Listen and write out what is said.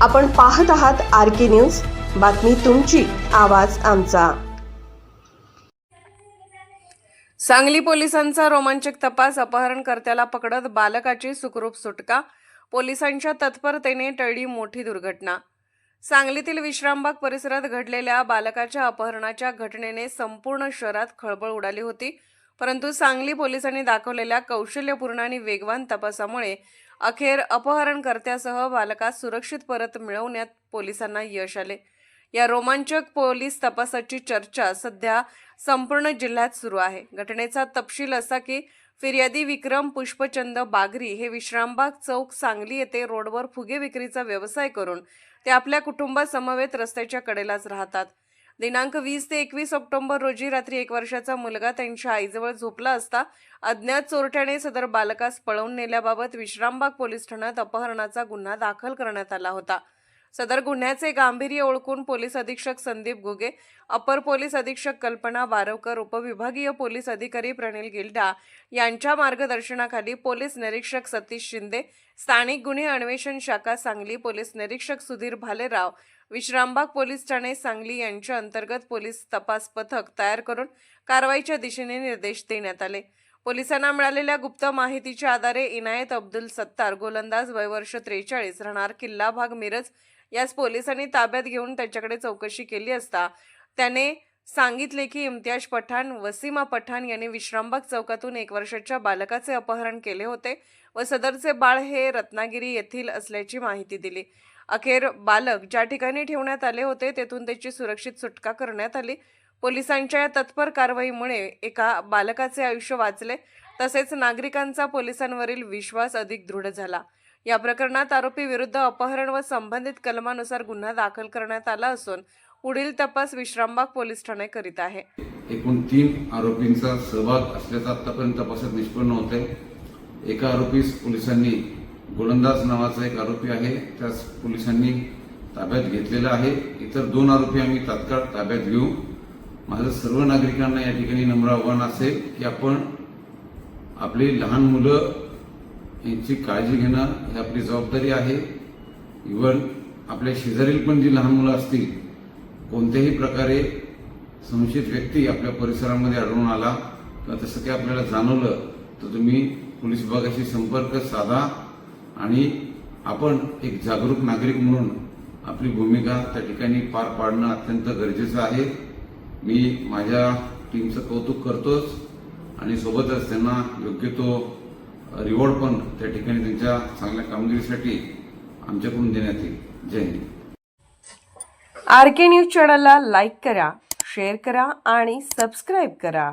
आपण पाहत आहात RK न्यूज, बातमी तुमची, आवाज आमचा। सांगली पोलिसांचा रोमांचक तपास, अपहरणकर्त्याला पकडत बालकाची सुखरूप सुटका, पोलिसांच्या तत्परतेने टळली मोठी दुर्घटना। सांगलीतील विश्रामबाग परिसरात घडलेल्या बालकाच्या अपहरणाच्या घटनेने संपूर्ण शहरात खळबळ उडाली होती, परंतु सांगली पोलिसांनी दाखवलेल्या कौशल्यपूर्ण आणि वेगवान तपासामुळे अखेर अपहरणकर्त्यासह बालकास सुरक्षित परत मिळवण्यात पोलिसांना यश आले। या रोमांचक पोलीस तपासाची चर्चा सध्या संपूर्ण जिल्ह्यात सुरू आहे। घटनेचा तपशील असा की फिर्यादी विक्रम पुष्पचंद बागरी हे विश्रामबाग चौक सांगली येथे रोडवर फुगे विक्रीचा व्यवसाय करून ते आपल्या कुटुंबासमवेत रस्त्याच्या कडेलाच राहतात। दिनांक 20 ते 21 ऑक्टोबर रोजी रात्री 1 वर्षाचा मुलगा त्यांच्या आईजवळ झोपला असता अज्ञात चोरट्याने सदर बालकास पळवून नेल्याबाबत विश्रामबाग पोलीस ठाण्यात अपहरणाचा गुन्हा दाखल करण्यात आला होता। सदर गुन्ह्याचे गांभीर्य ओळखून पोलीस अधीक्षक संदीप घुगे, अपर पोलीस अधीक्षक कल्पना बारवकर, उपविभागीय पोलीस अधिकारी प्रणिल गिल्डा यांच्या मार्गदर्शनाखाली पोलीस निरीक्षक सतीश शिंदे, स्थानिक गुन्हे अन्वेषण शाखा सांगली पोलीस निरीक्षक सुधीर भालेराव, विश्रामबाग पोलीस ठाणे सांगली यांच्या अंतर्गत पोलीस तपास पथक तयार करून कारवाईच्या दिशेने निर्देश देण्यात आले। पोलिसांना मिळालेल्या गुप्त माहितीच्या आधारे इनायत अब्दुल सत्तार, गोलंदाज, वय वर्ष 43, राहणार किल्ला भाग मिरज, यास पोलिसांनी ताब्यात घेऊन त्याच्याकडे चौकशी केली असता त्याने सांगितले की इम्तियाज पठाण, वसीमा पठाण यांनी विश्रामबाग चौकातून 1 वर्षाच्या बालकाचे अपहरण केले होते व सदरचे बाळ हे रत्नागिरी येथील असल्याची माहिती दिली। अखेर बालक ज्या ठिकाणी ठेवण्यात आले होते तेथून त्याची सुरक्षित सुटका करण्यात आली। पोलिसांच्या या तत्पर कारवाईमुळे एका बालकाचे आयुष्य वाचले, तसेच नागरिकांचा पोलिसांवरील विश्वास अधिक दृढ झाला। या प्रकरणात आरोपी विरुद्ध अपहरण व संबंधित कलमानुसार गुन्हा दाखल करण्यात आला असून पुढील तपास विश्रामबाग पोलीस ठाणे करीत आहे। एकूण 3 आरोपींचा सहभाग असल्याचा आतापर्यंत तपासात निष्पन्न होते। एका आरोपीस पोलिसांनी, गोलंदाज नावाचा एक आरोपी आहे, त्यास पोलिसांनी ताब्यात घेतलेला आहे। इतर 2 आरोपी आम्ही तात्काळ ताब्यात घेऊ। माझं सर्व नागरिकांना या ठिकाणी नम्र आव्हान असेल की आपण आपली लहान मुलं यांची काळजी घेणं ही आपली जबाबदारी आहे। इव्हन आपल्या शेजारील पण जी लहान मुलं असतील, कोणत्याही प्रकारे संशयित व्यक्ती आपल्या परिसरामध्ये आढळून आला किंवा तसं काही आपल्याला जाणवलं तर तुम्ही पोलीस विभागाशी संपर्क साधा आणि आपण एक जागरूक नागरिक म्हणून आपली भूमिका त्या ठिकाणी पार पाडणं अत्यंत गरजेचं आहे। मी माझ्या टीमचं कौतुक करतोच आणि सोबतच त्यांना योग्य तो रिवॉर्ड पण त्या ठिकाणी त्यांच्या चांगल्या कामगिरीसाठी आमच्याकडून देण्यात येईल। जय हिंद। RK न्यूज चॅनलला लाईक करा, शेअर करा आणि सबस्क्राईब करा।